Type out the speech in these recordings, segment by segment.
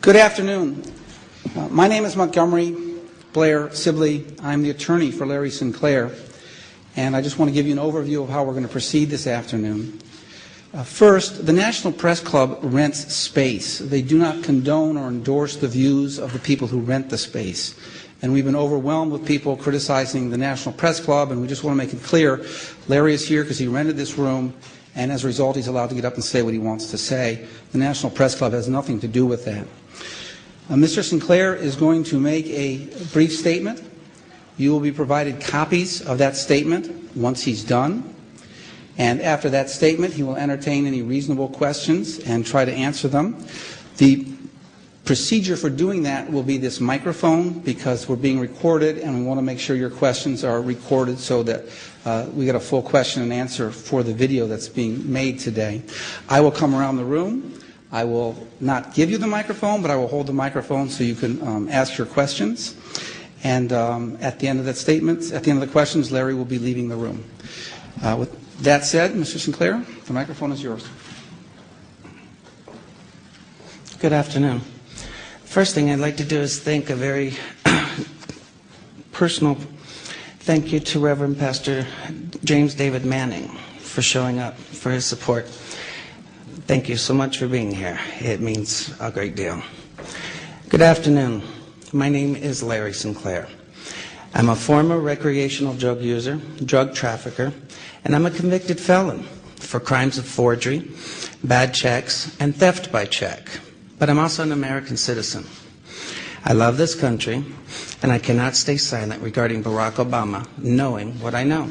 Good afternoon. My name is Montgomery Blair Sibley. I'm the attorney for Larry Sinclair, and I just want to give you an overview of how we're going to proceed this afternoon. First, the National Press Club rents space. They do not condone or endorse the views of the people who rent the space. And we've been overwhelmed with people criticizing the National Press Club, and we just want to make it clear, Larry is here because he rented this room, and as a result, he's allowed to get up and say what he wants to say. The National Press Club has nothing to do with that. Mr. Sinclair is going to make a brief statement. You will be provided copies of that statement once he's done. And after that statement, he will entertain any reasonable questions and try to answer them. The procedure for doing that will be this microphone, because we're being recorded and we want to make sure your questions are recorded so that we get a full question and answer for the video that's being made today. I will come around the room. I will not give you the microphone, but I will hold the microphone so you can ask your questions. And at the end of that statement, at the end of the questions, Larry will be leaving the room. With that said, Mr. Sinclair, the microphone is yours. Good afternoon. First thing I'd like to do is thank a very personal thank you to Reverend Pastor James David Manning for showing up, for his support. Thank you so much for being here. It means a great deal. Good afternoon. My name is Larry Sinclair. I'm a former recreational drug user, drug trafficker, and I'm a convicted felon for crimes of forgery, bad checks, and theft by check. But I'm also an American citizen. I love this country, and I cannot stay silent regarding Barack Obama, knowing what I know.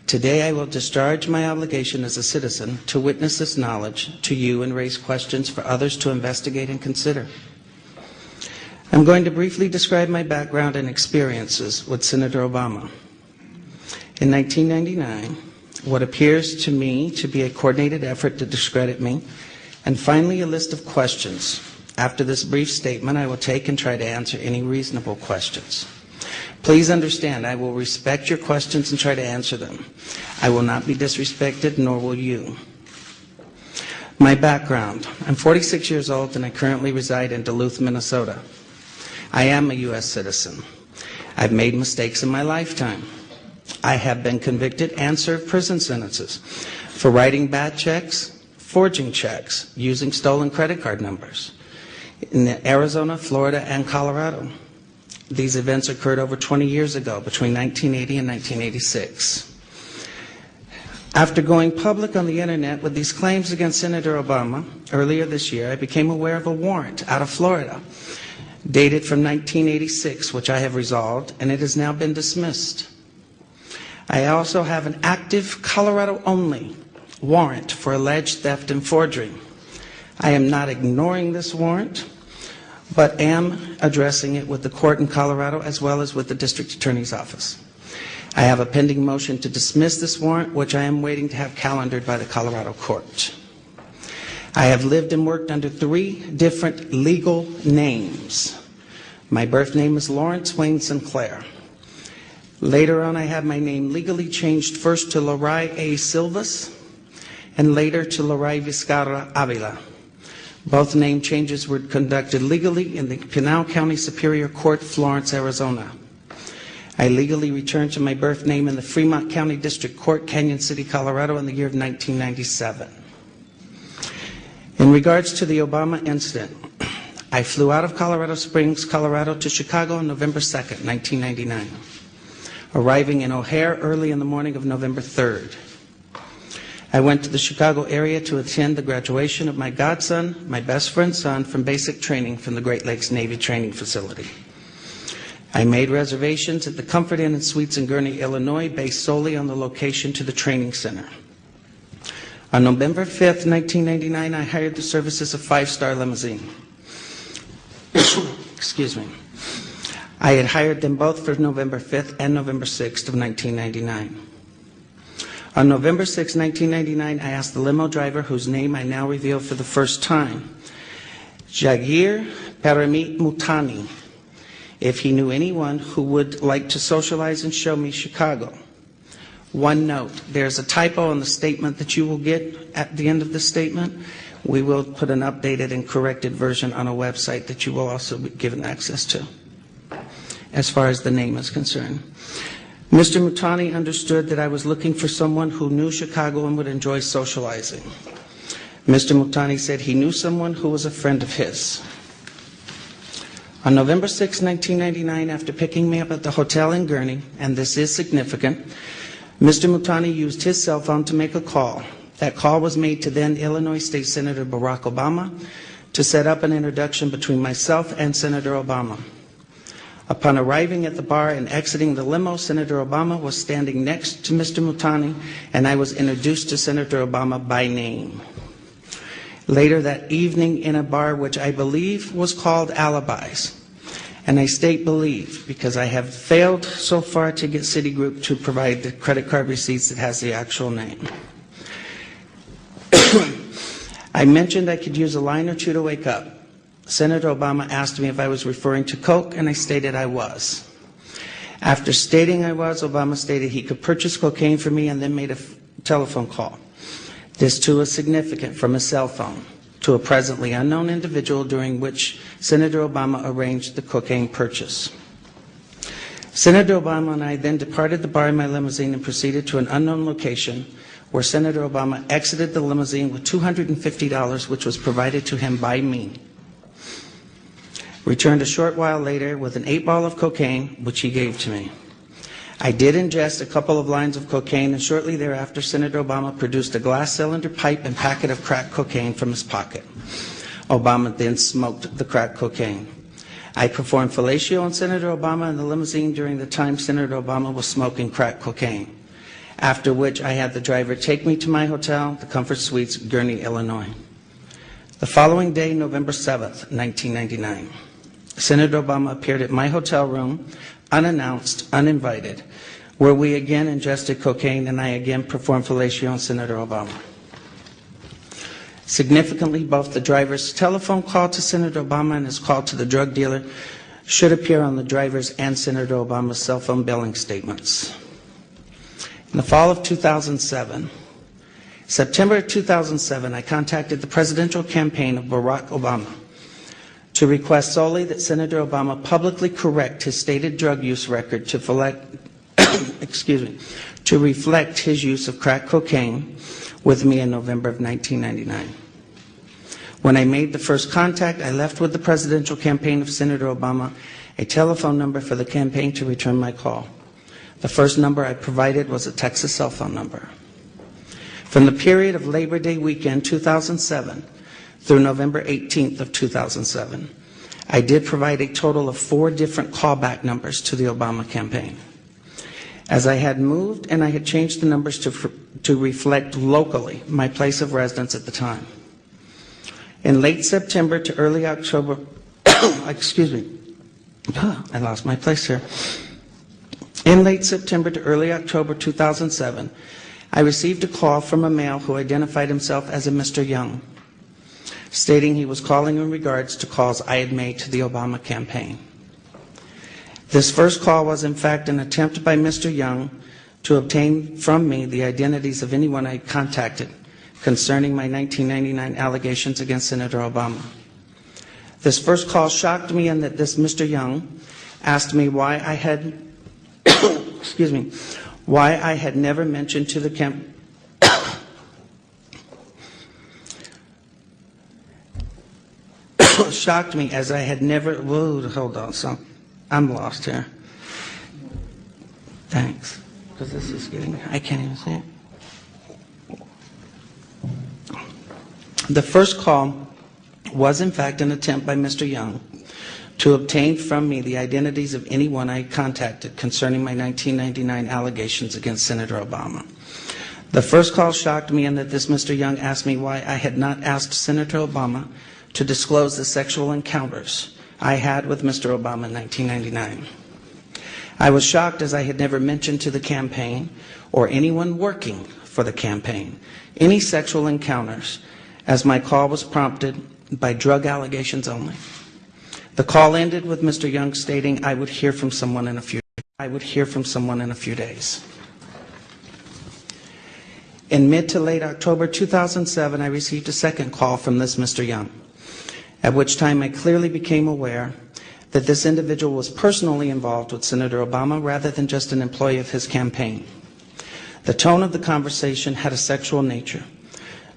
Today I will discharge my obligation as a citizen to witness this knowledge to you and raise questions for others to investigate and consider. I'm going to briefly describe my background and experiences with Senator Obama. In 1999, what appears to me to be a coordinated effort to discredit me, and finally a list of questions. After this brief statement, I will take and try to answer any reasonable questions. Please understand, I will respect your questions and try to answer them. I will not be disrespected, nor will you. My background. I'm 46 years old and I currently reside in Duluth, Minnesota. I am a U.S. citizen. I've made mistakes in my lifetime. I have been convicted and served prison sentences for writing bad checks, forging checks, using stolen credit card numbers in Arizona, Florida, and Colorado. These events occurred over 20 years ago, between 1980 and 1986. After going public on the internet with these claims against Senator Obama earlier this year, I became aware of a warrant out of Florida, dated from 1986, which I have resolved, and it has now been dismissed. I also have an active Colorado-only warrant for alleged theft and forgery. I am not ignoring this warrant, but am addressing it with the court in Colorado as well as with the district attorney's office. I have a pending motion to dismiss this warrant, which I am waiting to have calendared by the Colorado court. I have lived and worked under 3 different legal names. My birth name is Lawrence Wayne Sinclair. Later on, I had my name legally changed first to Loray A. Silvas and later to Loray Vizcarra Avila. Both name changes were conducted legally in the Pinal County Superior Court, Florence, Arizona. I legally returned to my birth name in the Fremont County District Court, Canyon City, Colorado in the year of 1997. In regards to the Obama incident, I flew out of Colorado Springs, Colorado to Chicago on November 2nd, 1999, arriving in O'Hare early in the morning of November 3rd. I went to the Chicago area to attend the graduation of my godson, my best friend's son, from basic training from the Great Lakes Navy Training Facility. I made reservations at the Comfort Inn and Suites in Gurnee, Illinois, based solely on the location to the training center. On November 5th, 1999, I hired the services of 5-Star Limousine. Excuse me. I had hired them both for November 5th and November 6th of 1999. On November 6, 1999, I asked the limo driver, whose name I now reveal for the first time, Jagir Paramit Mutani, if he knew anyone who would like to socialize and show me Chicago. One note, there's a typo in the statement that you will get at the end of the statement. We will put an updated and corrected version on a website that you will also be given access to, as far as the name is concerned. Mr. Mutani understood that I was looking for someone who knew Chicago and would enjoy socializing. Mr. Mutani said he knew someone who was a friend of his. On November 6, 1999, after picking me up at the hotel in Gurnee, and this is significant, Mr. Mutani used his cell phone to make a call. That call was made to then Illinois State Senator Barack Obama to set up an introduction between myself and Senator Obama. Upon arriving at the bar and exiting the limo, Senator Obama was standing next to Mr. Mutani, and I was introduced to Senator Obama by name. Later that evening in a bar which I believe was called Alibis, and I state believe because I have failed so far to get Citigroup to provide the credit card receipts that has the actual name. I mentioned I could use a line or two to wake up. Senator Obama asked me if I was referring to coke, and I stated I was. After stating I was, Obama stated he could purchase cocaine for me and then made a telephone call. This too is significant, from a cell phone to a presently unknown individual, during which Senator Obama arranged the cocaine purchase. Senator Obama and I then departed the bar in my limousine and proceeded to an unknown location where Senator Obama exited the limousine with $250, which was provided to him by me. Returned a short while later with an 8-ball of cocaine, which he gave to me. I did ingest a couple of lines of cocaine, and shortly thereafter, Senator Obama produced a glass cylinder pipe and packet of crack cocaine from his pocket. Obama then smoked the crack cocaine. I performed fellatio on Senator Obama in the limousine during the time Senator Obama was smoking crack cocaine, after which I had the driver take me to my hotel, the Comfort Suites, Gurnee, Illinois. The following day, November 7th, 1999, Senator Obama appeared at my hotel room, unannounced, uninvited, where we again ingested cocaine, and I again performed fellatio on Senator Obama. Significantly, both the driver's telephone call to Senator Obama and his call to the drug dealer should appear on the driver's and Senator Obama's cell phone billing statements. In the fall of 2007, September 2007, I contacted the presidential campaign of Barack Obama to request solely that Senator Obama publicly correct his stated drug use record to reflect his use of crack cocaine with me in November of 1999. When I made the first contact, I left with the presidential campaign of Senator Obama a telephone number for the campaign to return my call. The first number I provided was a Texas cell phone number. From the period of Labor Day weekend 2007 through November 18th of 2007, I did provide a total of 4 different callback numbers to the Obama campaign. As I had moved and I had changed the numbers to reflect locally my place of residence at the time. In late September to early October, I lost my place here. In late September to early October 2007, I received a call from a male who identified himself as a Mr. Young, stating he was calling in regards to calls I had made to the Obama campaign. This first call was in fact an attempt by Mr. Young to obtain from me the identities of anyone I contacted concerning my 1999 allegations against Senator Obama. This first call shocked me in that this Mr. Young asked me why I had why I had never mentioned to the shocked me as I had never, hold on, so I'm lost here. Thanks, because this is getting, I can't even see it. The first call was in fact an attempt by Mr. Young to obtain from me the identities of anyone I contacted concerning my 1999 allegations against Senator Obama. The first call shocked me in that this Mr. Young asked me why I had not asked Senator Obama to disclose the sexual encounters I had with Mr. Obama in 1999. I was shocked as I had never mentioned to the campaign or anyone working for the campaign any sexual encounters, as my call was prompted by drug allegations only. The call ended with Mr. Young stating I would hear from someone in a few days. In mid to late October 2007, I received a second call from this Mr. Young, at which time I clearly became aware that this individual was personally involved with Senator Obama rather than just an employee of his campaign. The tone of the conversation had a sexual nature.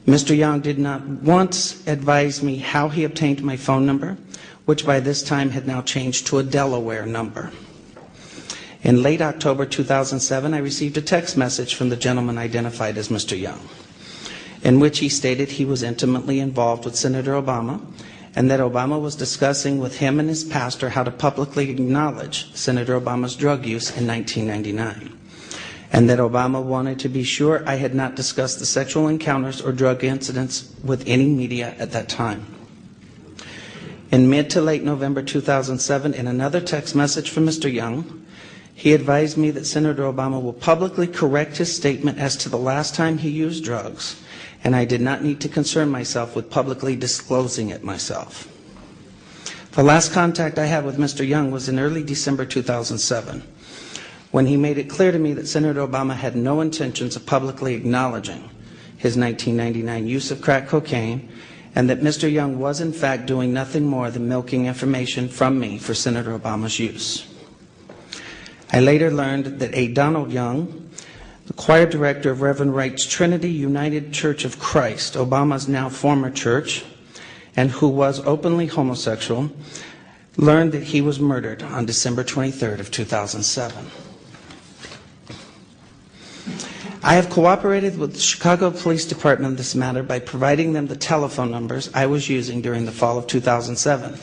Mr. Young did not once advise me how he obtained my phone number, which by this time had now changed to a Delaware number. In late October 2007, I received a text message from the gentleman identified as Mr. Young, in which he stated he was intimately involved with Senator Obama and that Obama was discussing with him and his pastor how to publicly acknowledge Senator Obama's drug use in 1999, and that Obama wanted to be sure I had not discussed the sexual encounters or drug incidents with any media at that time. In mid to late November 2007, in another text message from Mr. Young, he advised me that Senator Obama will publicly correct his statement as to the last time he used drugs, and I did not need to concern myself with publicly disclosing it myself. The last contact I had with Mr. Young was in early December 2007, when he made it clear to me that Senator Obama had no intentions of publicly acknowledging his 1999 use of crack cocaine, and that Mr. Young was in fact doing nothing more than milking information from me for Senator Obama's use. I later learned that A. Donald Young, the choir director of Reverend Wright's Trinity United Church of Christ, Obama's now former church, and who was openly homosexual, learned that he was murdered on December 23rd of 2007. I have cooperated with the Chicago Police Department in this matter by providing them the telephone numbers I was using during the fall of 2007.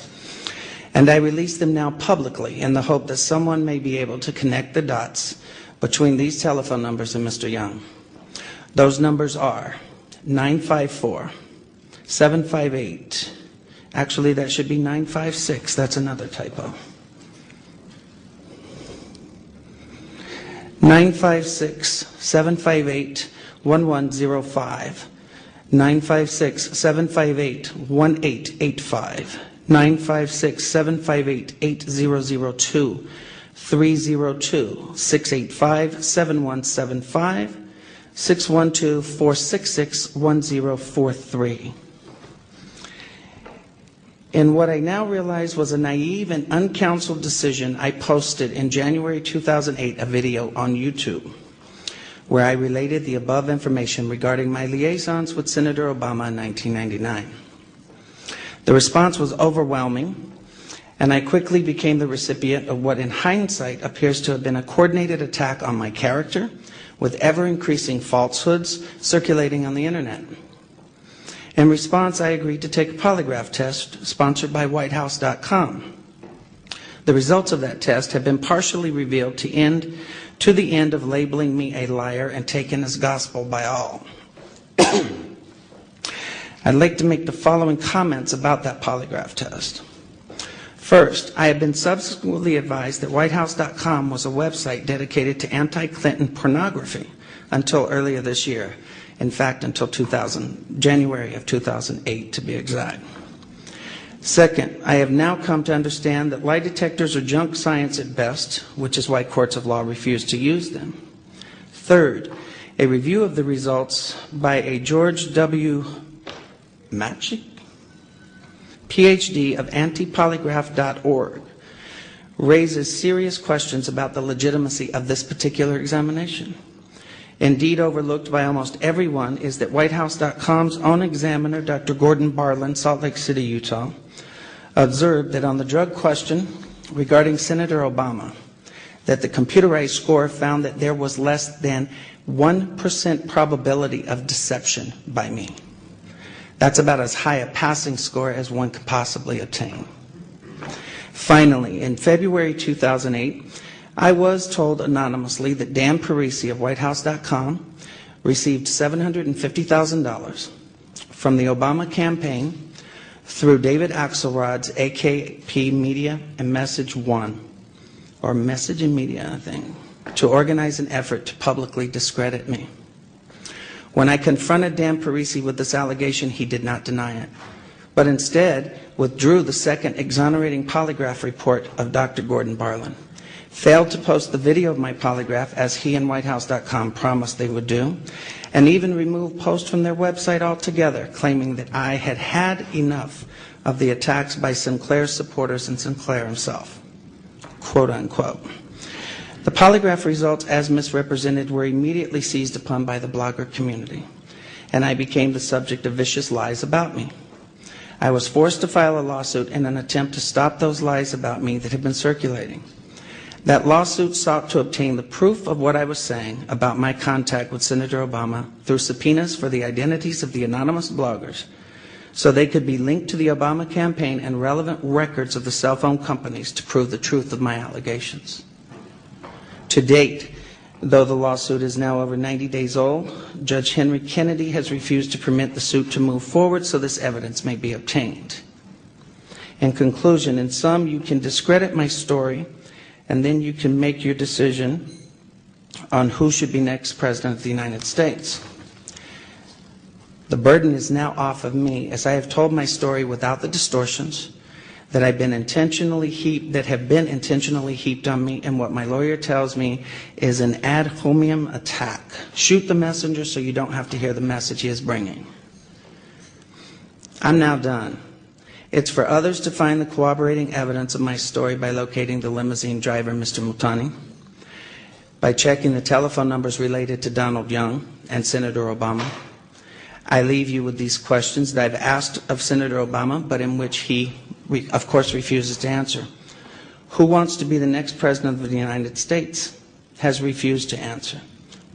And I release them now publicly in the hope that someone may be able to connect the dots between these telephone numbers and Mr. Young. Those numbers are 954-758. Actually, that should be 956. That's another typo. 956-758-1105. 956-758-1885. 956-758-8002, 302-685-7175, 612-466-1043. In what I now realize was a naive and uncounseled decision, I posted in January 2008 a video on YouTube where I related the above information regarding my liaisons with Senator Obama in 1999. The response was overwhelming, and I quickly became the recipient of what in hindsight appears to have been a coordinated attack on my character, with ever-increasing falsehoods circulating on the internet. In response, I agreed to take a polygraph test sponsored by WhiteHouse.com. The results of that test have been partially revealed to the end of labeling me a liar and taken as gospel by all. I'd like to make the following comments about that polygraph test. First, I have been subsequently advised that WhiteHouse.com was a website dedicated to anti-Clinton pornography until earlier this year. In fact, until January of 2008 to be exact. Second, I have now come to understand that lie detectors are junk science at best, which is why courts of law refuse to use them. Third, a review of the results by a George W. Matchik, PhD of antipolygraph.org, raises serious questions about the legitimacy of this particular examination. Indeed, overlooked by almost everyone is that WhiteHouse.com's own examiner, Dr. Gordon Barlin, Salt Lake City, Utah, observed that on the drug question regarding Senator Obama, that the computerized score found that there was less than 1% probability of deception by me. That's about as high a passing score as one could possibly obtain. Finally, in February 2008, I was told anonymously that Dan Parisi of WhiteHouse.com received $750,000 from the Obama campaign through David Axelrod's AKP Media and Message One, or Message and Media, I think, to organize an effort to publicly discredit me. When I confronted Dan Parisi with this allegation, he did not deny it, but instead withdrew the second exonerating polygraph report of Dr. Gordon Barlin, failed to post the video of my polygraph as he and WhiteHouse.com promised they would do, and even removed posts from their website altogether, claiming that I had had enough of the attacks by Sinclair's supporters and Sinclair himself, quote unquote. The polygraph results, as misrepresented, were immediately seized upon by the blogger community, and I became the subject of vicious lies about me. I was forced to file a lawsuit in an attempt to stop those lies about me that had been circulating. That lawsuit sought to obtain the proof of what I was saying about my contact with Senator Obama through subpoenas for the identities of the anonymous bloggers, so they could be linked to the Obama campaign and relevant records of the cell phone companies to prove the truth of my allegations. To date, though the lawsuit is now over 90 days old, Judge Henry Kennedy has refused to permit the suit to move forward so this evidence may be obtained. In conclusion, in sum, you can discredit my story, and then you can make your decision on who should be next President of the United States. The burden is now off of me, as I have told my story without the distortions that have been intentionally heaped on me, and what my lawyer tells me is an ad hominem attack. Shoot the messenger so you don't have to hear the message he is bringing. I'm now done. It's for others to find the corroborating evidence of my story by locating the limousine driver, Mr. Multani, by checking the telephone numbers related to Donald Young and Senator Obama. I leave you with these questions that I've asked of Senator Obama, but in which he, of course, refuses to answer. Who wants to be the next President of the United States? Has refused to answer.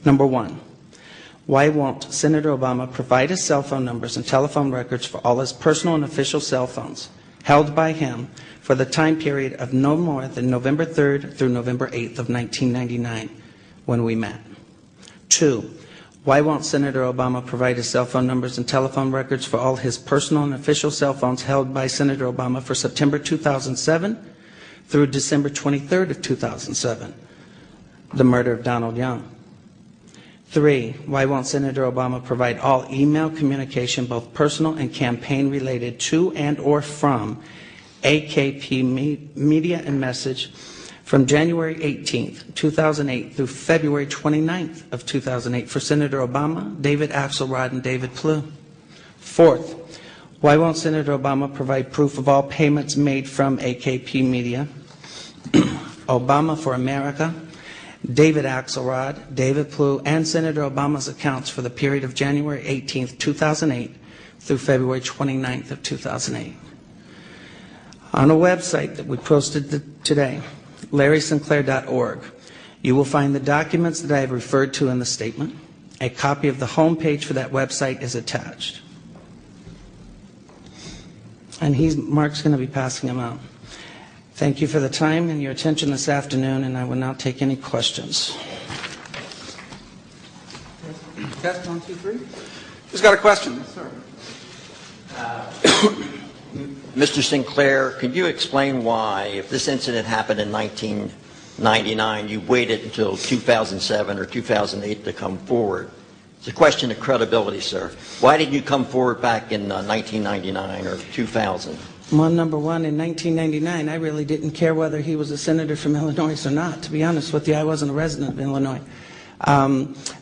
Number one, why won't Senator Obama provide his cell phone numbers and telephone records for all his personal and official cell phones held by him for the time period of no more than November 3rd through November 8th of 1999 when we met? Two, why won't Senator Obama provide his cell phone numbers and telephone records for all his personal and official cell phones held by Senator Obama for September 2007 through December 23rd of 2007, the murder of Donald Young? Three, why won't Senator Obama provide all email communication, both personal and campaign related to and or from AKP Media and Message from January 18th, 2008 through February 29th of 2008 for Senator Obama, David Axelrod, and David Plouffe? Fourth, why won't Senator Obama provide proof of all payments made from AKP Media, Obama for America, David Axelrod, David Plouffe, and Senator Obama's accounts for the period of January 18th, 2008 through February 29th of 2008? On a website that we posted today, LarrySinclair.org, you will find the documents that I have referred to in the statement. A copy of the homepage for that website is attached. And Mark's going to be passing them out. Thank you for the time and your attention this afternoon, and I will now take any questions. Test 1, 2, 3. Who's got a question? Yes, sir. Mr. Sinclair, could you explain why, if this incident happened in 1999, you waited until 2007 or 2008 to come forward? It's a question of credibility, sir. Why didn't you come forward back in 1999 or 2000? Well, number one, in 1999, I really didn't care whether he was a senator from Illinois or not. To be honest with you, I wasn't a resident of Illinois.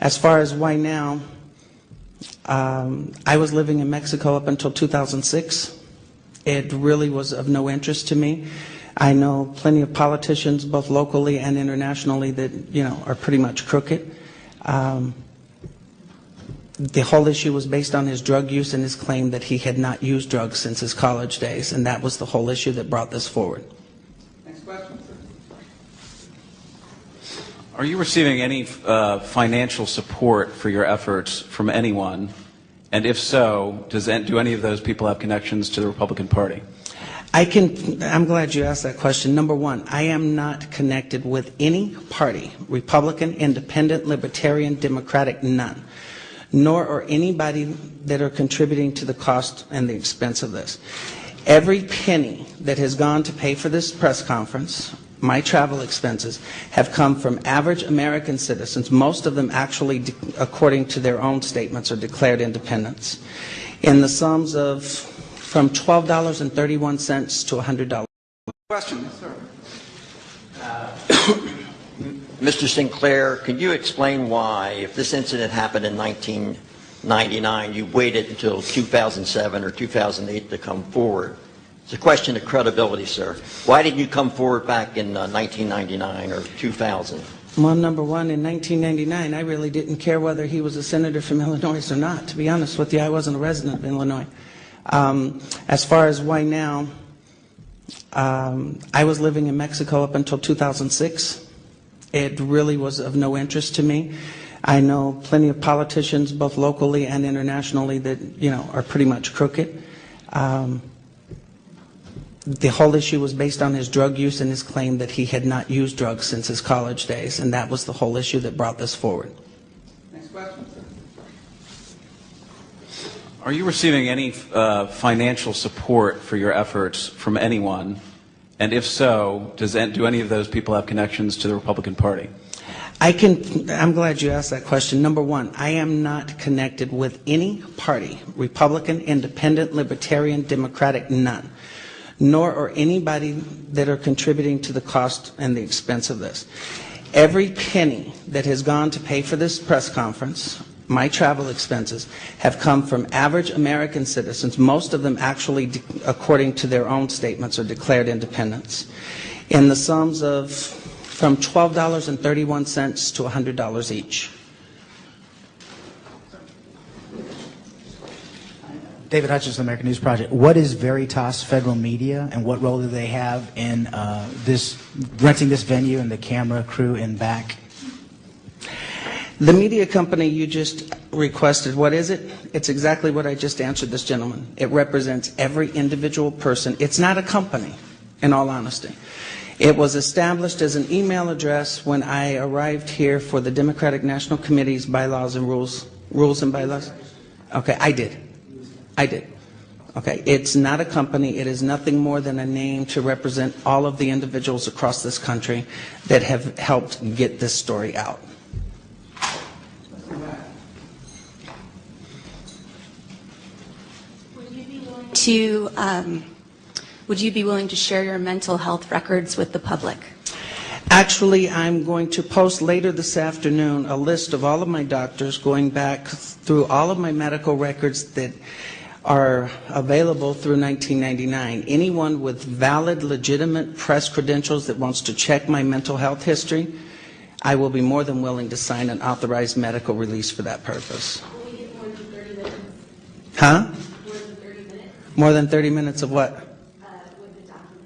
As far as why now, I was living in Mexico up until 2006. It really was of no interest to me. I know plenty of politicians, both locally and internationally, that are pretty much crooked. The whole issue was based on his drug use and his claim that he had not used drugs since his college days, and that was the whole issue that brought this forward. Next question, sir. Are you receiving any financial support for your efforts from anyone? And if so, do any of those people have connections to the Republican Party? I'm glad you asked that question. Number one, I am not connected with any party, Republican, Independent, Libertarian, Democratic, none. Nor are anybody that are contributing to the cost and the expense of this. Every penny that has gone to pay for this press conference, my travel expenses, have come from average American citizens, most of them actually, according to their own statements, are declared independents, in the sums of from $12.31 to $100. Question, yes, sir. Mr. Sinclair, can you explain why, if this incident happened in 1999, you waited until 2007 or 2008 to come forward? It's a question of credibility, sir. Why didn't you come forward back in 1999 or 2000? Well, number one, in 1999, I really didn't care whether he was a senator from Illinois or not. To be honest with you, I wasn't a resident of Illinois. As far as why now, I was living in Mexico up until 2006. It really was of no interest to me. I know plenty of politicians, both locally and internationally, that are pretty much crooked. The whole issue was based on his drug use and his claim that he had not used drugs since his college days, and that was the whole issue that brought this forward. Next question. Are you receiving any financial support for your efforts from anyone? And if so, do any of those people have connections to the Republican Party? I'm glad you asked that question. Number one, I am not connected with any party, Republican, Independent, Libertarian, Democratic, none. Nor are anybody that are contributing to the cost and the expense of this. Every penny that has gone to pay for this press conference, my travel expenses, have come from average American citizens, most of them actually, according to their own statements, are declared independents, in the sums of from $12.31 to $100 each. David Hutchins, American News Project. What is Veritas Federal Media, and what role do they have in renting this venue and the camera crew in back? The media company you just requested, what is it? It's exactly what I just answered this gentleman. It represents every individual person. It's not a company, in all honesty. It was established as an email address when I arrived here for the Democratic National Committee's bylaws and rules and bylaws. Okay, I did. Okay, it's not a company. It is nothing more than a name to represent all of the individuals across this country that have helped get this story out. Would you be willing to share your mental health records with the public? Actually, I'm going to post later this afternoon a list of all of my doctors, going back through all of my medical records that are available through 1999. Anyone with valid, legitimate press credentials that wants to check my mental health history, I will be more than willing to sign an authorized medical release for that purpose. Will we get more than 30 minutes? Huh? More than 30 minutes? More than 30 minutes of what? With the documents.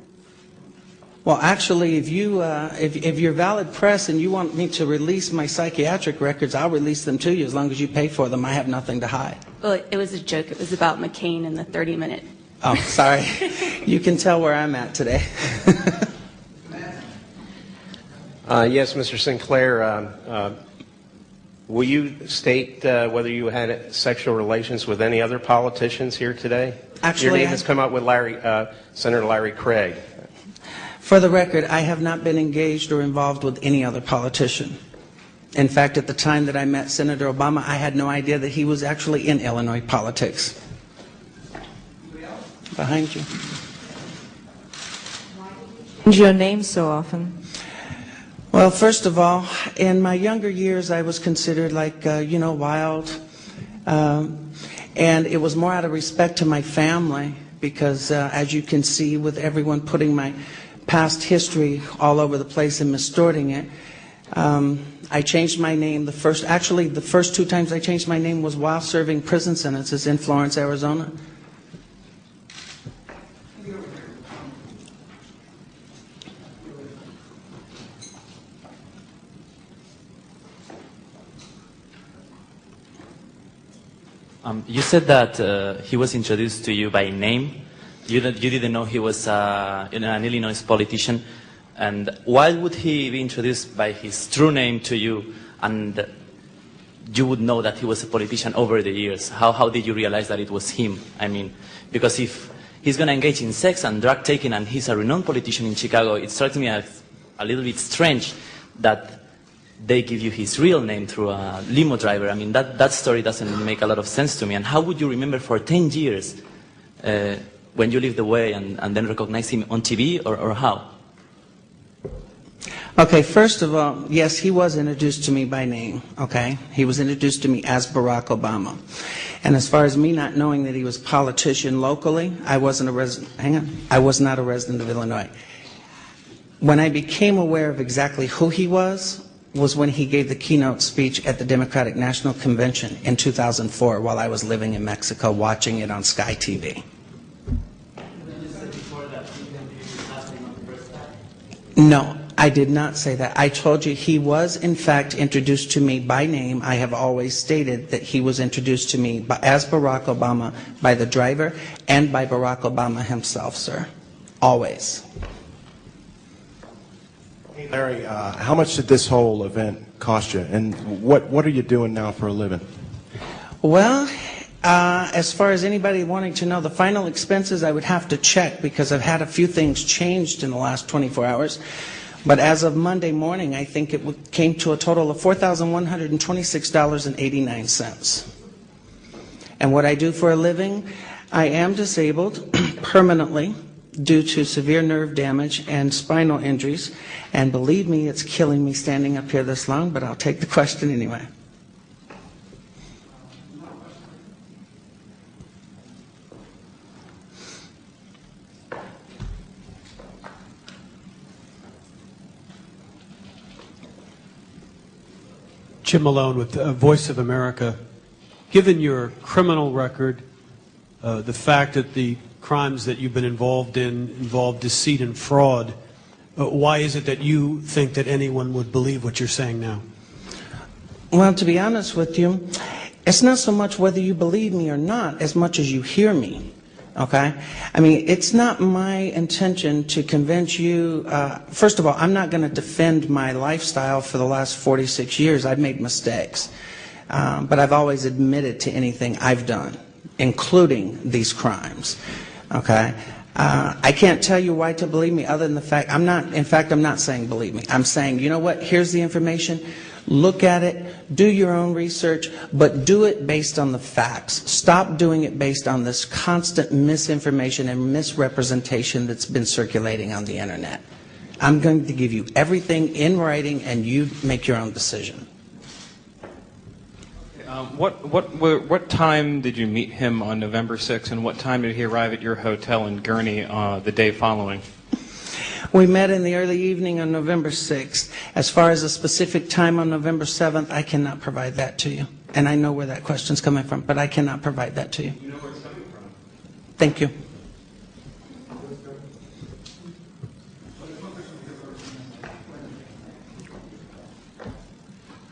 Well, actually, if you're valid press and you want me to release my psychiatric records, I'll release them to you as long as you pay for them. I have nothing to hide. Well, it was a joke. It was about McCain and the 30-minute. Oh, sorry. You can tell where I'm at today. Yes, Mr. Sinclair, will you state whether you had sexual relations with any other politicians here today? Actually, your name has come up with Senator Larry Craig. For the record, I have not been engaged or involved with any other politician. In fact, at the time that I met Senator Obama, I had no idea that he was actually in Illinois politics. Behind you. Change your name so often? Well, first of all, in my younger years, I was considered like, wild. And it was more out of respect to my family because, as you can see, with everyone putting my past history all over the place and mistorting it, I changed my name. The first two times I changed my name was while serving prison sentences in Florence, Arizona. You said that he was introduced to you by name. You didn't know he was an Illinois politician. And why would he be introduced by his true name to you, and you would know that he was a politician over the years? How did you realize that it was him? I mean, because if he's going to engage in sex and drug taking and he's a renowned politician in Chicago, it strikes me as a little bit strange that they give you his real name through a limo driver. I mean, that story doesn't make a lot of sense to me. And how would you remember for 10 years when you lived away and then recognize him on TV, or how? Okay, first of all, yes, he was introduced to me by name, okay? He was introduced to me as Barack Obama. And as far as me not knowing that he was a politician locally, I was not a resident of Illinois. When I became aware of exactly who he was when he gave the keynote speech at the Democratic National Convention in 2004 while I was living in Mexico watching it on Sky TV. No, I did not say that. I told you he was, in fact, introduced to me by name. I have always stated that he was introduced to me as Barack Obama by the driver and by Barack Obama himself, sir. Always. Hey, Larry, how much did this whole event cost you? And what are you doing now for a living? Well, as far as anybody wanting to know the final expenses, I would have to check because I've had a few things changed in the last 24 hours. But as of Monday morning, I think it came to a total of $4,126.89. And what I do for a living, I am disabled permanently due to severe nerve damage and spinal injuries. And believe me, it's killing me standing up here this long, but I'll take the question anyway. Jim Malone with Voice of America. Given your criminal record, the fact that the crimes that you've been involved in involve deceit and fraud, why is it that you think that anyone would believe what you're saying now? Well, to be honest with you, it's not so much whether you believe me or not as much as you hear me. Okay? I mean, it's not my intention to convince you. First of all, I'm not going to defend my lifestyle for the last 46 years. I've made mistakes. But I've always admitted to anything I've done, including these crimes. Okay? I can't tell you why to believe me other than the fact, I'm not saying believe me. I'm saying, you know what, here's the information. Look at it, do your own research, but do it based on the facts. Stop doing it based on this constant misinformation and misrepresentation that's been circulating on the internet. I'm going to give you everything in writing and you make your own decision. What time did you meet him on November 6th, and what time did he arrive at your hotel in Gurnee the day following? We met in the early evening on November 6th. As far as a specific time on November 7th, I cannot provide that to you. And I know where that question's coming from, but I cannot provide that to you. You know where it's coming from. Thank you.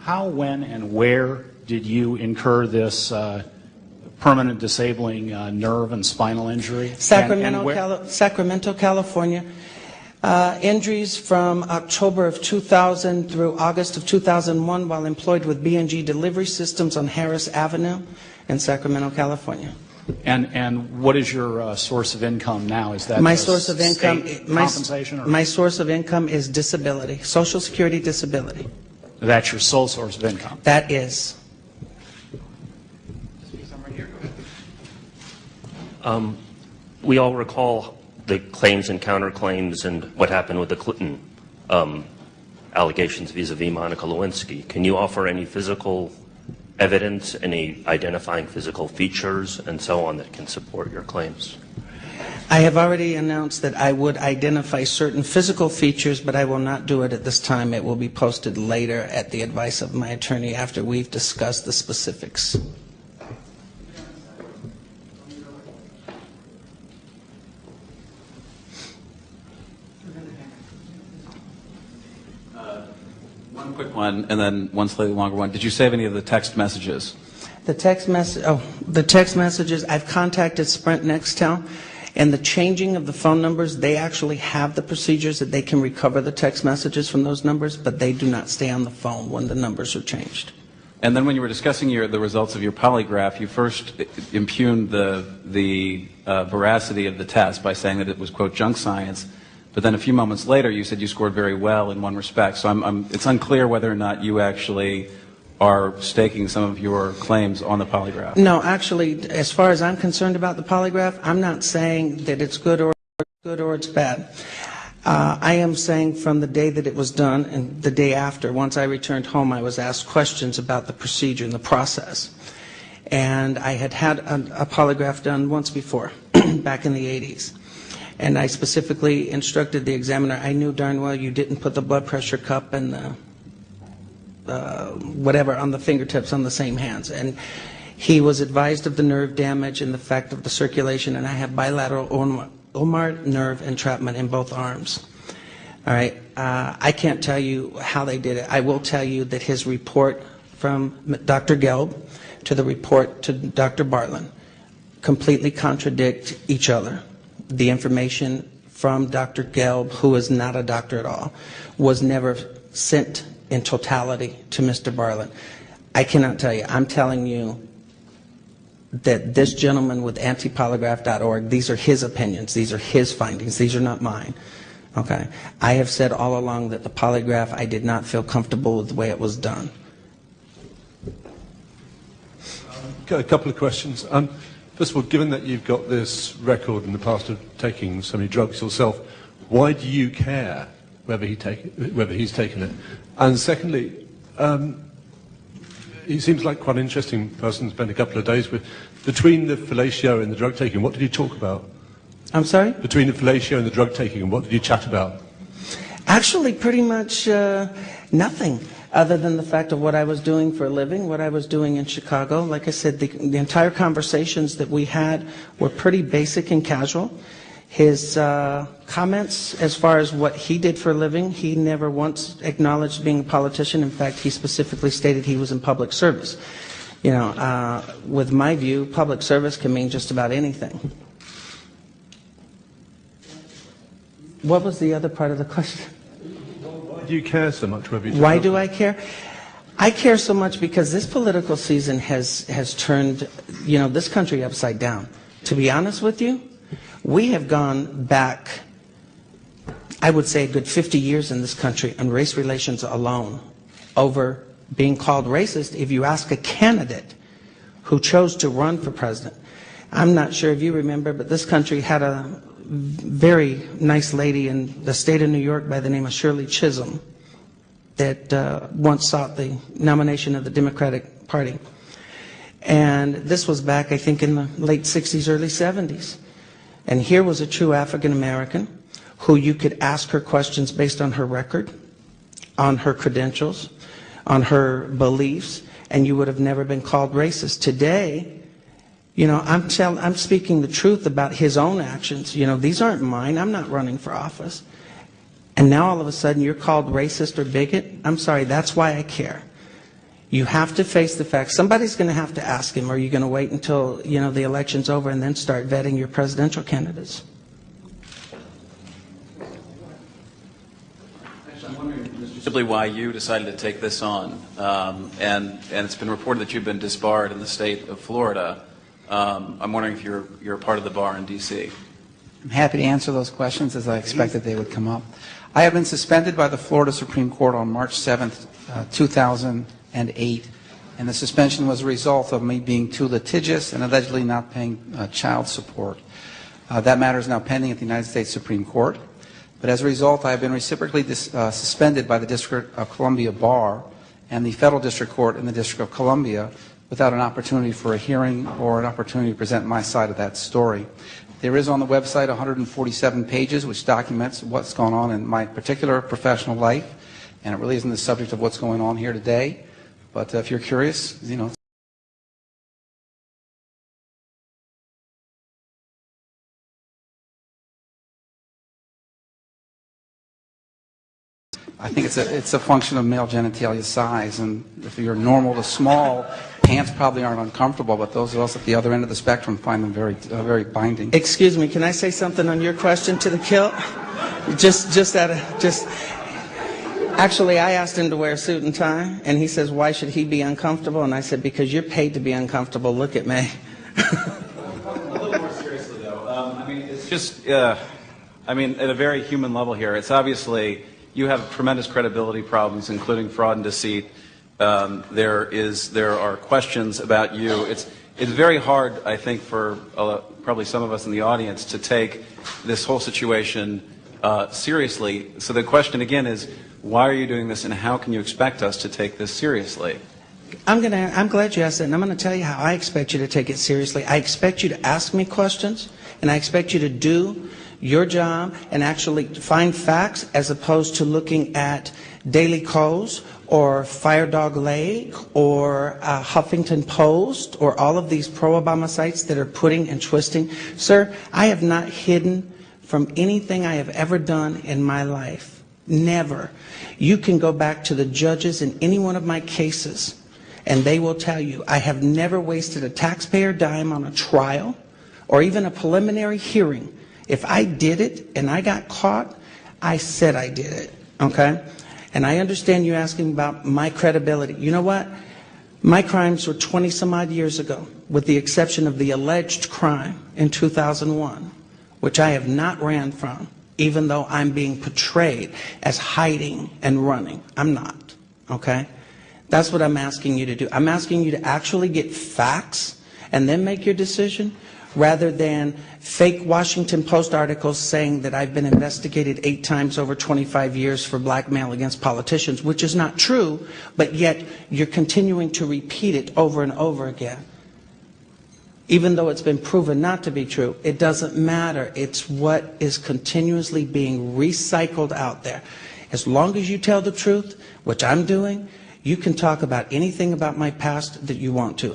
How, when, and where did you incur this permanent disabling nerve and spinal injury? Sacramento, California. Injuries from October of 2000 through August of 2001 while employed with B&G Delivery Systems on Harris Avenue in Sacramento, California. And what is your source of income now? Is that my source of income? Compensation? My source of income is disability, Social Security disability. That's your sole source of income? That is. We all recall the claims and counterclaims and what happened with the Clinton allegations vis-a-vis Monica Lewinsky. Can you offer any physical evidence, any identifying physical features and so on that can support your claims? I have already announced that I would identify certain physical features, but I will not do it at this time. It will be posted later at the advice of my attorney after we've discussed the specifics. One quick one, and then one slightly longer one. Did you save any of the text messages? The text messages, I've contacted Sprint Nextel, and the changing of the phone numbers, they actually have the procedures that they can recover the text messages from those numbers, but they do not stay on the phone when the numbers are changed. And then when you were discussing the results of your polygraph, you first impugned the veracity of the test by saying that it was, quote, junk science. But then a few moments later, you said you scored very well in one respect. So it's unclear whether or not you actually are staking some of your claims on the polygraph. No, actually, as far as I'm concerned about the polygraph, I'm not saying that it's good or it's bad. I am saying from the day that it was done and the day after, once I returned home, I was asked questions about the procedure and the process. And I had had a polygraph done once before, back in the 80s. And I specifically instructed the examiner, I knew darn well you didn't put the blood pressure cup and whatever on the fingertips on the same hands. And he was advised of the nerve damage and the fact of the circulation, and I have bilateral ulnar nerve entrapment in both arms. All right, I can't tell you how they did it. I will tell you that his report from Dr. Gelb to the report to Dr. Bartlett completely contradict each other. The information from Dr. Gelb, who is not a doctor at all, was never sent in totality to Mr. Bartlett. I cannot tell you. I'm telling you that this gentleman with antipolygraph.org, these are his opinions, these are his findings, these are not mine. Okay. I have said all along that the polygraph, I did not feel comfortable with the way it was done. A couple of questions. First of all, given that you've got this record in the past of taking so many drugs yourself, why do you care whether he's taken it? And secondly, he seems like quite an interesting person to spend a couple of days with. Between the fellatio and the drug taking, what did you talk about? I'm sorry? Between the fellatio and the drug taking, and what did you chat about? Actually, pretty much nothing, other than the fact of what I was doing for a living, what I was doing in Chicago. Like I said, the entire conversations that we had were pretty basic and casual. His comments as far as what he did for a living, he never once acknowledged being a politician. In fact, he specifically stated he was in public service. You know, with my view, public service can mean just about anything. What was the other part of the question? Why do you care so much whether you Why do I care? I care so much because this political season has turned, you know, this country upside down. To be honest with you, we have gone back, I would say, a good 50 years in this country on race relations alone over being called racist if you ask a candidate who chose to run for president. I'm not sure if you remember, but this country had a very nice lady in the state of New York by the name of Shirley Chisholm that once sought the nomination of the Democratic Party. And this was back, I think, in the late 60s, early 70s. And here was a true African American who you could ask her questions based on her record, on her credentials, on her beliefs, and you would have never been called racist. Today, you know, I'm speaking the truth about his own actions. You know, these aren't mine. I'm not running for office. And now all of a sudden you're called racist or bigot? I'm sorry, that's why I care. You have to face the facts. Somebody's going to have to ask him, or are you going to wait until, you know, the election's over and then start vetting your presidential candidates? Actually, I'm wondering, Mr. Sibley, why you decided to take this on. And it's been reported that you've been disbarred in the state of Florida. I'm wondering if you're a part of the bar in D.C. I'm happy to answer those questions as I expected they would come up. I have been suspended by the Florida Supreme Court on March 7th, 2008, and the suspension was a result of me being too litigious and allegedly not paying child support. That matter is now pending at the United States Supreme Court, but as a result I have been reciprocally suspended by the District of Columbia Bar and the Federal District Court in the District of Columbia without an opportunity for a hearing or an opportunity to present my side of that story. There is on the website 147 pages which documents what's going on in my particular professional life, and it really isn't the subject of what's going on here today. But if you're curious, you know. I think it's a function of male genitalia size, and if you're normal to small, pants probably aren't uncomfortable, but those of us at the other end of the spectrum find them very binding. Excuse me, can I say something on your question to the kilt? Actually, I asked him to wear a suit and tie, and he says, why should he be uncomfortable? And I said, because you're paid to be uncomfortable. Look at me. A little more seriously, though. I mean, it's just, I mean, at a very human level here, it's obviously you have tremendous credibility problems, including fraud and deceit. There are questions about you. It's very hard, I think, for probably some of us in the audience to take this whole situation seriously. So the question again is, why are you doing this, and how can you expect us to take this seriously? I'm glad you asked that, and I'm going to tell you how I expect you to take it seriously. I expect you to ask me questions, and I expect you to do your job and actually find facts as opposed to looking at Daily Kos or Fire Dog Lake or Huffington Post or all of these pro-Obama sites that are putting and twisting. Sir, I have not hidden from anything I have ever done in my life. Never. You can go back to the judges in any one of my cases, and they will tell you I have never wasted a taxpayer dime on a trial or even a preliminary hearing. If I did it and I got caught, I said I did it, okay? And I understand you asking about my credibility. You know what? My crimes were 20 some odd years ago, with the exception of the alleged crime in 2001, which I have not ran from, even though I'm being portrayed as hiding and running. I'm not, okay? That's what I'm asking you to do. I'm asking you to actually get facts and then make your decision, rather than fake Washington Post articles saying that I've been investigated 8 times over 25 years for blackmail against politicians, which is not true, but yet you're continuing to repeat it over and over again. Even though it's been proven not to be true, it doesn't matter. It's what is continuously being recycled out there. As long as you tell the truth, which I'm doing, you can talk about anything about my past that you want to.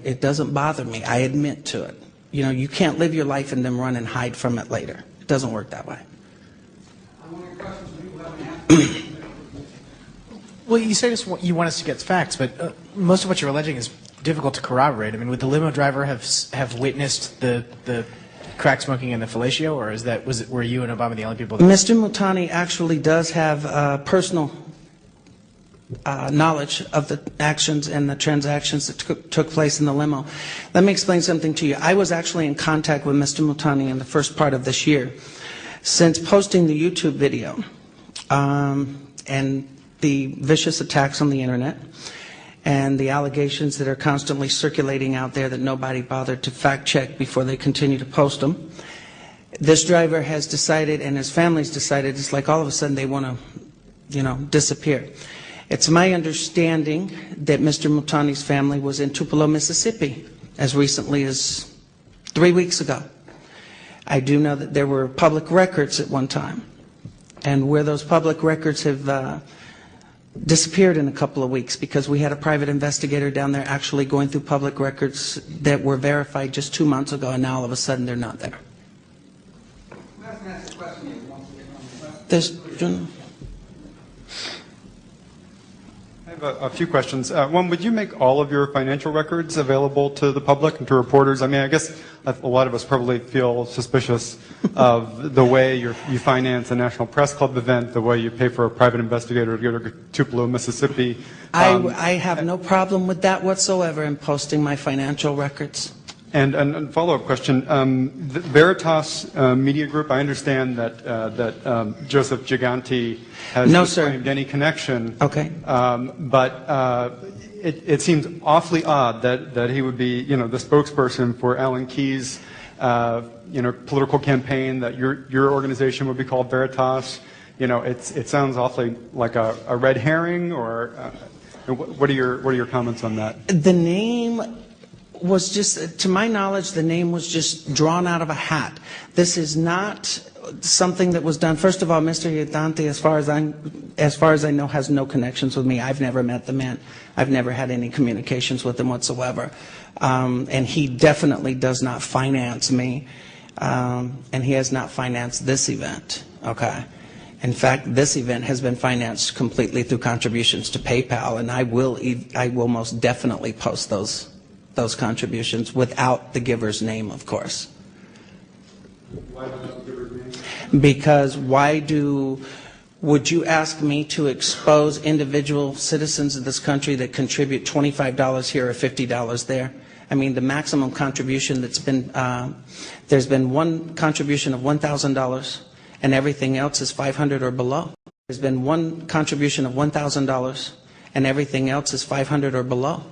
It doesn't bother me. I admit to it. You know, you can't live your life and then run and hide from it later. It doesn't work that way. Well, you say you want us to get facts, but most of what you're alleging is difficult to corroborate. I mean, would the limo driver have witnessed the crack smoking and the fellatio, or were you and Obama the only people that... Mr. Multani actually does have personal knowledge of the actions and the transactions that took place in the limo. Let me explain something to you. I was actually in contact with Mr. Multani in the first part of this year. Since posting the YouTube video and the vicious attacks on the internet and the allegations that are constantly circulating out there that nobody bothered to fact check before they continue to post them, this driver has decided, and his family's decided, it's like all of a sudden they want to, disappear. It's my understanding that Mr. Multani's family was in Tupelo, Mississippi as recently as 3 weeks ago. I do know that there were public records at one time, and where those public records have disappeared in a couple of weeks because we had a private investigator down there actually going through public records that were verified just 2 months ago, and now all of a sudden they're not there. I have a few questions. One, would you make all of your financial records available to the public and to reporters? I mean, I guess a lot of us probably feel suspicious of the way you finance a National Press Club event, the way you pay for a private investigator to go to Tupelo, Mississippi. I have no problem with that whatsoever in posting my financial records. And a follow-up question. The Veritas Media Group, I understand that Joseph Giganti has disclaimed any connection. Okay. But it seems awfully odd that he would be, the spokesperson for Alan Keyes, political campaign, that your organization would be called Veritas. It sounds awfully like a red herring, or what are your comments on that? The name was just, to my knowledge, the name was just drawn out of a hat. This is not something that was done. First of all, Mr. Giganti, as far as I know, has no connections with me. I've never met the man. I've never had any communications with him whatsoever. And he definitely does not finance me. And he has not financed this event. Okay. In fact, this event has been financed completely through contributions to PayPal, and I will most definitely post those contributions without the giver's name, of course. Why not the giver's name? Because would you ask me to expose individual citizens of this country that contribute $25 here or $50 there? I mean, the maximum contribution that's been, there's been one contribution of $1,000 and everything else is $500 or below. There's been one contribution of $1,000 and everything else is $500 or below.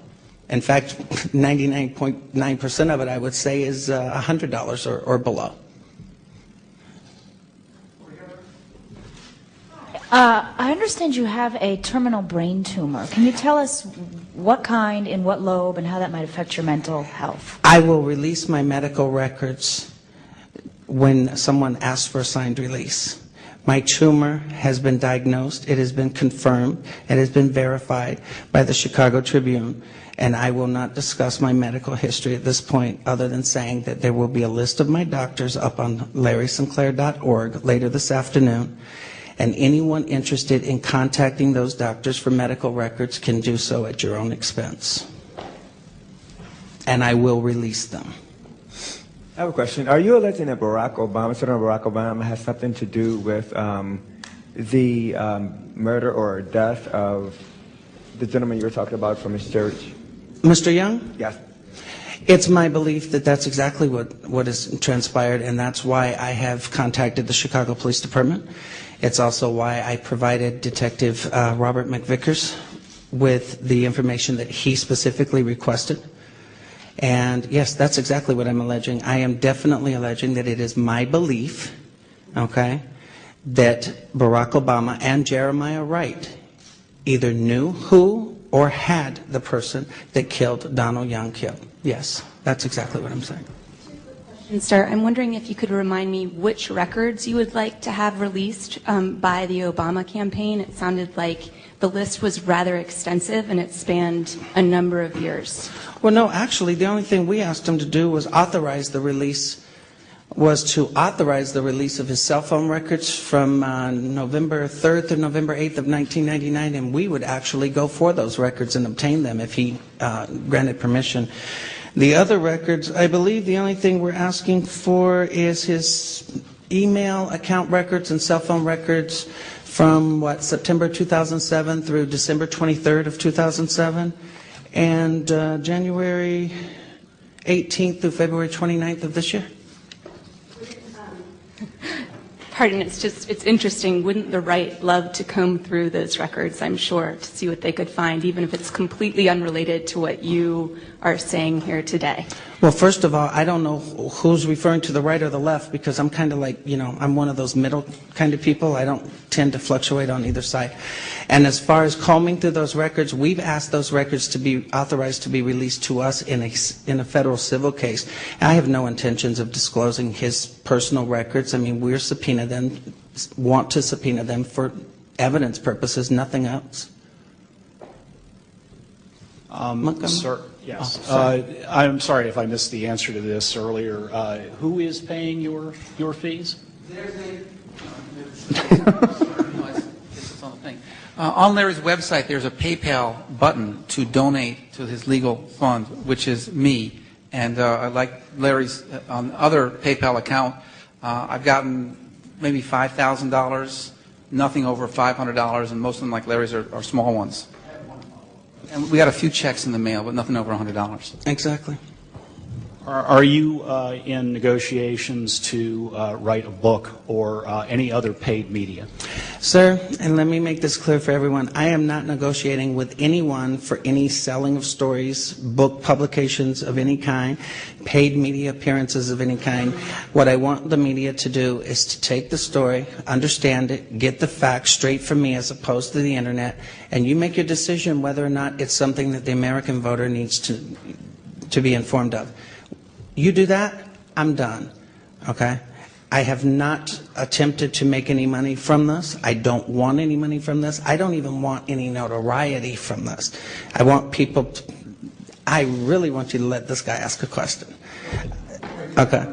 In fact, 99.9% of it, I would say, is $100 or below. I understand you have a terminal brain tumor. Can you tell us what kind, in what lobe, and how that might affect your mental health? I will release my medical records when someone asks for a signed release. My tumor has been diagnosed, it has been confirmed, it has been verified by the Chicago Tribune, and I will not discuss my medical history at this point other than saying that there will be a list of my doctors up on larrysinclair.org later this afternoon, and anyone interested in contacting those doctors for medical records can do so at your own expense. And I will release them. I have a question. Are you alleging that Senator Barack Obama has something to do with the murder or death of the gentleman you were talking about from his church? Mr. Young? Yes. It's my belief that that's exactly what has transpired, and that's why I have contacted the Chicago Police Department. It's also why I provided Detective Robert McVickers with the information that he specifically requested. And yes, that's exactly what I'm alleging. I am definitely alleging that it is my belief, okay, that Barack Obama and Jeremiah Wright either knew who or had the person that killed Donald Young killed. Yes, that's exactly what I'm saying. And sir, I'm wondering if you could remind me which records you would like to have released by the Obama campaign. It sounded like the list was rather extensive and it spanned a number of years. Well, no, actually, the only thing we asked him to do was to authorize the release of his cell phone records from November 3rd to November 8th of 1999, and we would actually go for those records and obtain them if he granted permission. The other records, I believe the only thing we're asking for is his email account records and cell phone records from, September 2007 through December 23rd of 2007, and January 18th through February 29th of this year. Pardon, it's interesting. Wouldn't the right love to comb through those records, I'm sure, to see what they could find, even if it's completely unrelated to what you are saying here today? Well, first of all, I don't know who's referring to the right or the left, because I'm kind of like, I'm one of those middle kind of people. I don't tend to fluctuate on either side. And as far as combing through those records, we've asked those records to be authorized to be released to us in a federal civil case. I have no intentions of disclosing his personal records. I mean, want to subpoena them for evidence purposes, nothing else. Sir, yes. Oh, I'm sorry if I missed the answer to this earlier. Who is paying your fees? On Larry's website, there's a PayPal button to donate to his legal fund, which is me. And like Larry's other PayPal account, I've gotten maybe $5,000, nothing over $500, and most of them, like Larry's, are small ones. And we got a few checks in the mail, but nothing over $100. Exactly. Are you in negotiations to write a book or any other paid media? Sir, and let me make this clear for everyone, I am not negotiating with anyone for any selling of stories, book publications of any kind, paid media appearances of any kind. What I want the media to do is to take the story, understand it, get the facts straight from me as opposed to the internet, and you make your decision whether or not it's something that the American voter needs to be informed of. You do that, I'm done, okay? I have not attempted to make any money from this. I don't want any money from this. I don't even want any notoriety from this. I want people to, I really want you to let this guy ask a question. Okay.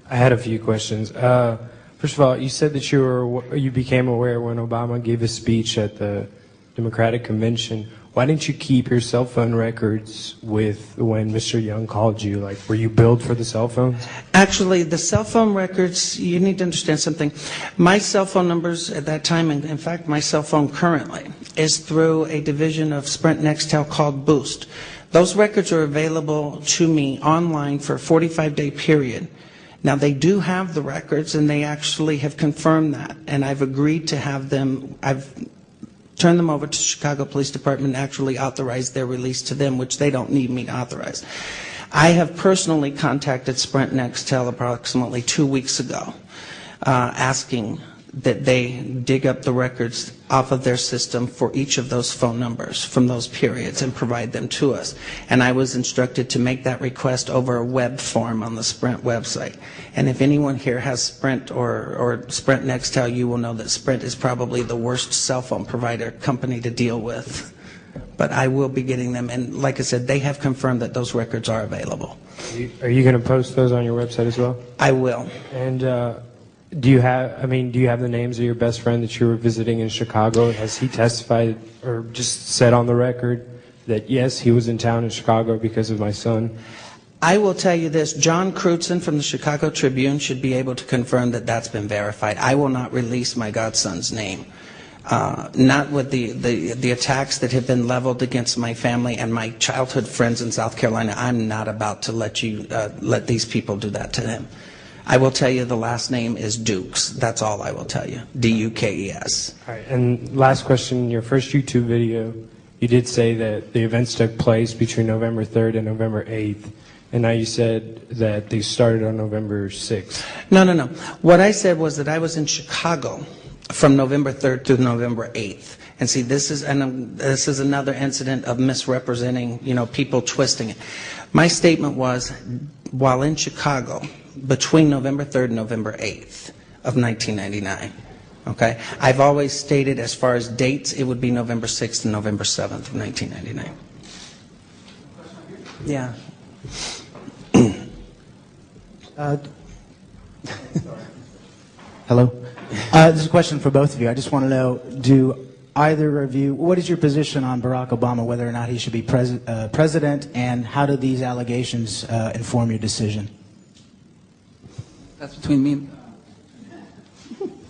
I had a few questions. First of all, you said that you became aware when Obama gave a speech at the Democratic Convention. Why didn't you keep your cell phone records with when Mr. Young called you? Like, were you billed for the cell phones? Actually, the cell phone records, you need to understand something. My cell phone numbers at that time, and in fact my cell phone currently, is through a division of Sprint Nextel called Boost. Those records are available to me online for a 45-day period. Now, they do have the records, and they actually have confirmed that, and I've agreed to have them, I've turned them over to Chicago Police Department and actually authorized their release to them, which they don't need me to authorize. I have personally contacted Sprint Nextel approximately 2 weeks ago asking that they dig up the records off of their system for each of those phone numbers from those periods and provide them to us. And I was instructed to make that request over a web form on the Sprint website. And if anyone here has Sprint or Sprint Nextel, you will know that Sprint is probably the worst cell phone provider company to deal with. But I will be getting them, and like I said, they have confirmed that those records are available. Are you going to post those on your website as well? I will. And do you have the names of your best friend that you were visiting in Chicago? Has he testified or just said on the record that yes, he was in town in Chicago because of my son? I will tell you this, John Crutzen from the Chicago Tribune should be able to confirm that that's been verified. I will not release my godson's name. Not with the attacks that have been leveled against my family and my childhood friends in South Carolina. I'm not about to let these people do that to him. I will tell you the last name is Dukes. That's all I will tell you. D-U-K-E-S. All right, and last question, in your first YouTube video, you did say that the events took place between November 3rd and November 8th. And now you said that they started on November 6th. No. What I said was that I was in Chicago from November 3rd to November 8th. And see, this is another incident of misrepresenting, people twisting it. My statement was, while in Chicago, between November 3rd and November 8th of 1999. Okay? I've always stated as far as dates, it would be November 6th and November 7th of 1999. Yeah. Hello. This is a question for both of you. I just want to know, do either of you, what is your position on Barack Obama, whether or not he should be president, and how do these allegations inform your decision? That's between me.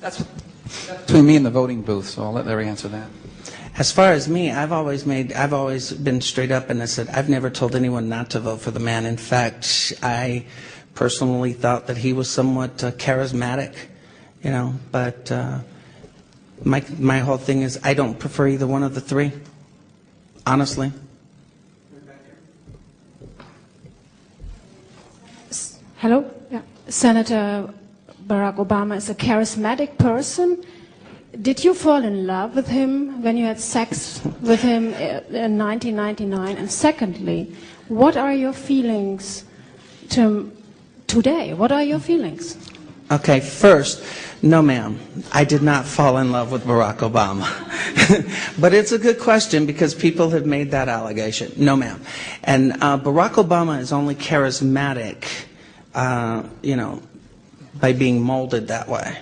That's between me and the voting booth. So I'll let Larry answer that. As far as me, I've always been straight up, and I said I've never told anyone not to vote for the man. In fact, I personally thought that he was somewhat charismatic, But my whole thing is I don't prefer either one of the three, honestly. Hello. Yeah. Senator Barack Obama is a charismatic person. Did you fall in love with him when you had sex with him in 1999? And secondly, what are your feelings today? What are your feelings? Okay, first, no ma'am, I did not fall in love with Barack Obama. But it's a good question because people have made that allegation. No ma'am. And Barack Obama is only charismatic, by being molded that way.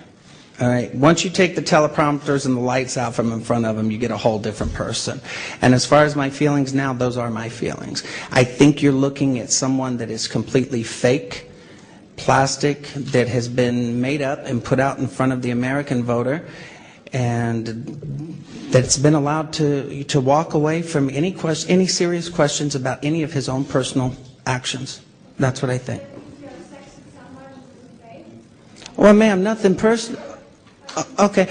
All right. Once you take the teleprompters and the lights out from in front of him, you get a whole different person. And as far as my feelings now, those are my feelings. I think you're looking at someone that is completely fake, plastic, that has been made up and put out in front of the American voter, and that's been allowed to walk away from any serious questions about any of his own personal actions. That's what I think. Well, ma'am, nothing personal. Okay.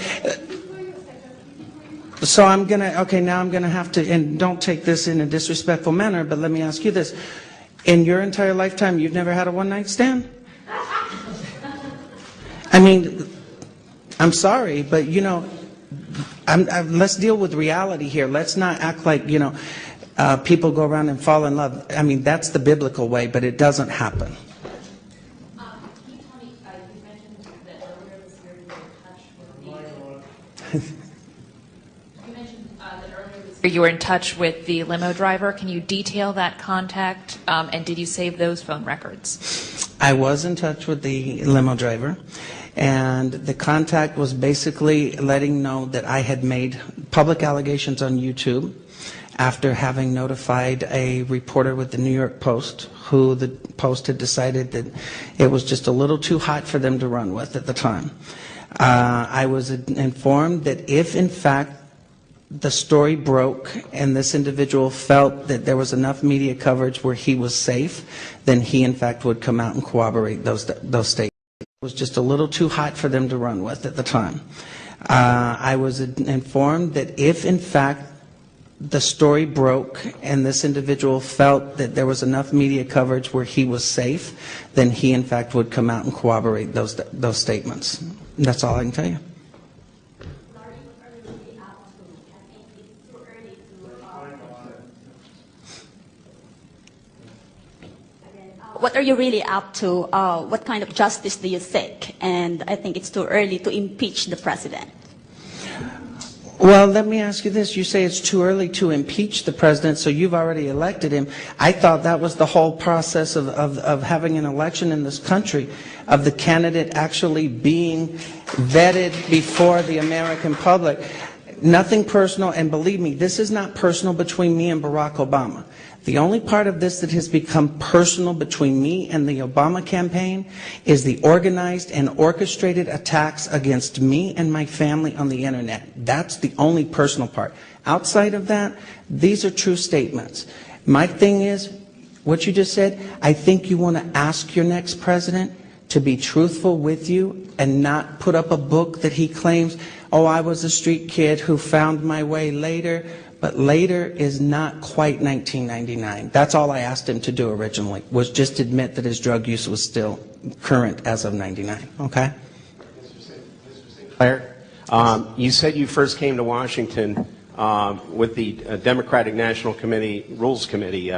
So now I'm going to have to, and don't take this in a disrespectful manner, but let me ask you this. In your entire lifetime, you've never had a one-night stand? I mean, I'm sorry, but, let's deal with reality here. Let's not act like, people go around and fall in love. I mean, that's the biblical way, but it doesn't happen. You were in touch with the limo driver. Can you detail that contact, and did you save those phone records? I was in touch with the limo driver, and the contact was basically letting know that I had made public allegations on YouTube after having notified a reporter with the New York Post, who the Post had decided that it was just a little too hot for them to run with at the time. I was informed that if, in fact, the story broke and this individual felt that there was enough media coverage where he was safe, then he, in fact, would come out and corroborate those statements. It was just a little too hot for them to run with at the time. I was informed that if, in fact, the story broke and this individual felt that there was enough media coverage where he was safe, then he, in fact, would come out and corroborate those statements. That's all I can tell you. What are you really up to? What kind of justice do you seek? And I think it's too early to impeach the president. Well, let me ask you this. You say it's too early to impeach the president, so you've already elected him. I thought that was the whole process of having an election in this country, of the candidate actually being vetted before the American public. Nothing personal, and believe me, this is not personal between me and Barack Obama. The only part of this that has become personal between me and the Obama campaign is the organized and orchestrated attacks against me and my family on the internet. That's the only personal part. Outside of that, these are true statements. My thing is, what you just said, I think you want to ask your next president to be truthful with you and not put up a book that he claims, oh, I was a street kid who found my way later. But later is not quite 1999. That's all I asked him to do originally, was just admit that his drug use was still current as of 99, okay? Sinclair, you said you first came to Washington with the Democratic National Committee Rules Committee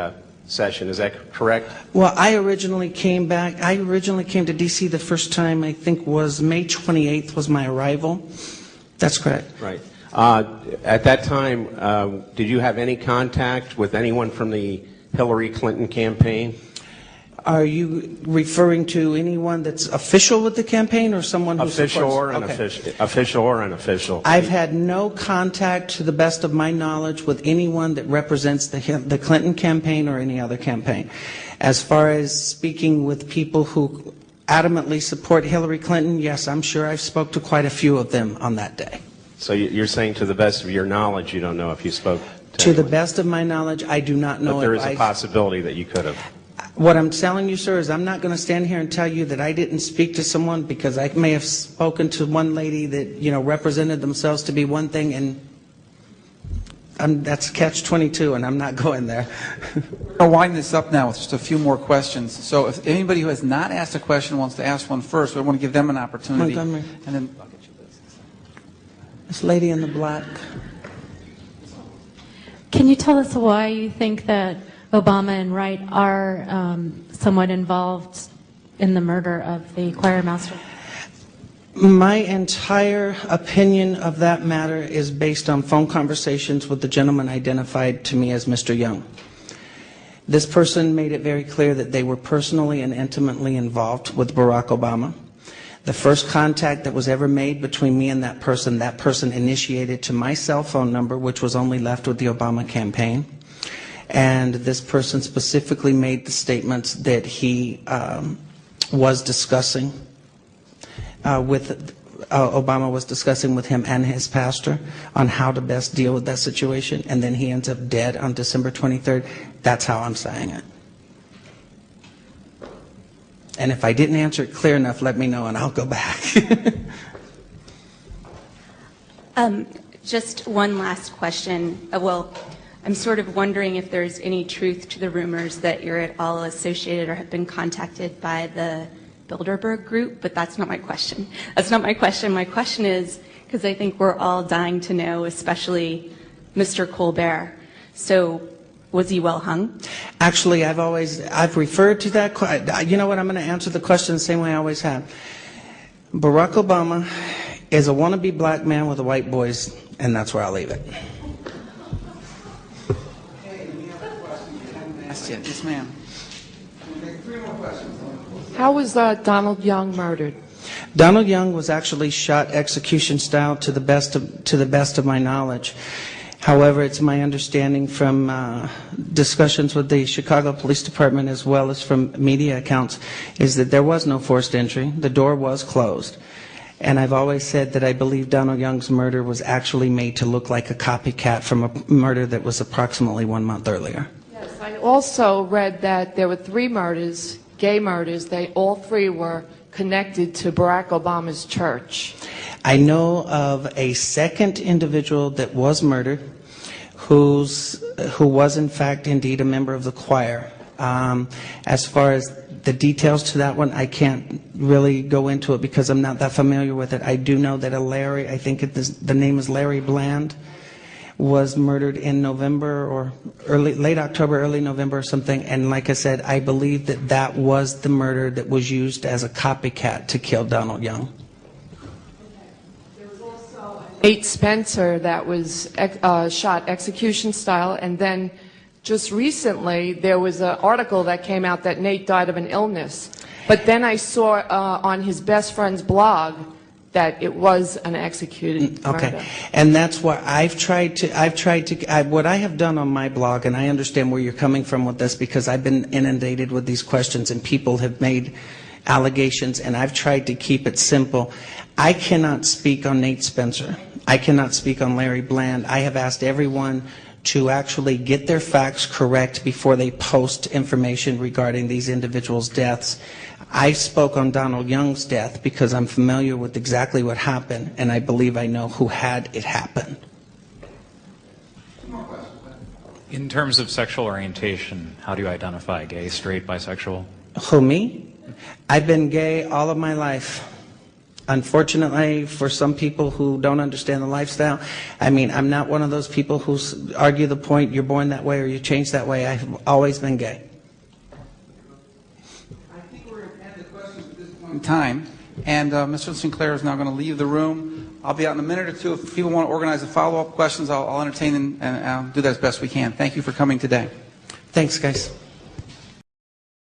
session. Is that correct? Well, I originally came to D.C. the first time, I think was May 28th was my arrival. That's correct. Right. At that time, did you have any contact with anyone from the Hillary Clinton campaign? Are you referring to anyone that's official with the campaign or someone who official supports? or unofficial? Official or unofficial? I've had no contact, to the best of my knowledge, with anyone that represents the Clinton campaign or any other campaign. As far as speaking with people who adamantly support Hillary Clinton, yes, I'm sure I've spoke to quite a few of them on that day. So you're saying, to the best of your knowledge, you don't know if you spoke to the best of my knowledge, I do not know. But there if is a possibility that you could have. What I'm telling you, sir, is I'm not going to stand here and tell you that I didn't speak to someone, because I may have spoken to one lady that, represented themselves to be one thing, and that's catch-22, and I'm not going there. We're going to wind this up now with just a few more questions. So if anybody who has not asked a question wants to ask one first, we want to give them an opportunity. Montgomery. And then this lady in the black. Can you tell us why you think that Obama and Wright are somewhat involved in the murder of the choir master? My entire opinion of that matter is based on phone conversations with the gentleman identified to me as Mr. Young. This person made it very clear that they were personally and intimately involved with Barack Obama. The first contact that was ever made between me and that person initiated to my cell phone number, which was only left with the Obama campaign. And this person specifically made the statements that he was discussing Obama was discussing with him and his pastor on how to best deal with that situation. And then he ends up dead on December 23rd. That's how I'm saying it. And if I didn't answer it clear enough, let me know and I'll go back. Just one last question. Well, I'm sort of wondering if there's any truth to the rumors that you're at all associated or have been contacted by the Bilderberg group, but that's not my question. That's not my question. My question is, because I think we're all dying to know, especially Mr. Colbert. So, was he well hung? Actually, I've referred to that. You know what? I'm going to answer the question the same way I always have. Barack Obama is a wannabe black man with a white voice, and that's where I'll leave it. Yes, ma'am. How was Donald Young murdered? Donald Young was actually shot execution style to the best of my knowledge. However, it's my understanding from discussions with the Chicago Police Department as well as from media accounts is that there was no forced entry. The door was closed. And I've always said that I believe Donald Young's murder was actually made to look like a copycat from a murder that was approximately 1 month earlier. Yes, I also read that there were 3 murders, gay murders. They all 3 were connected to Barack Obama's church. I know of a second individual that was murdered who was in fact indeed a member of the choir As far as the details to that one, I can't really go into it because I'm not that familiar with it. I do know that a Larry, I think the name is Larry Bland, was murdered in November or late October, early November or something. And like I said, I believe that that was the murder that was used as a copycat to kill Donald Young. Nate Spencer that was shot execution style, and then just recently there was an article that came out that Nate died of an illness. But then I saw on his best friend's blog that it was an executed murder. Okay, and that's why what I have done on my blog, and I understand where you're coming from with this because I've been inundated with these questions and people have made allegations, and I've tried to keep it simple. I cannot speak on Nate Spencer. I cannot speak on Larry Bland. I have asked everyone to actually get their facts correct before they post information regarding these individuals' deaths. I spoke on Donald Young's death because I'm familiar with exactly what happened, and I believe I know who had it happen. In terms of sexual orientation, how do you identify gay, straight, bisexual? Who, me? I've been gay all of my life. Unfortunately, for some people who don't understand the lifestyle, I mean, I'm not one of those people who argue the point, you're born that way or you change that way. I've always been gay. I think we're going to end the questions at this point in time, and Mr. Sinclair is now going to leave the room. I'll be out in a minute or two. If people want to organize a follow-up questions, I'll entertain and do that as best we can. Thank you for coming today. Thanks, guys.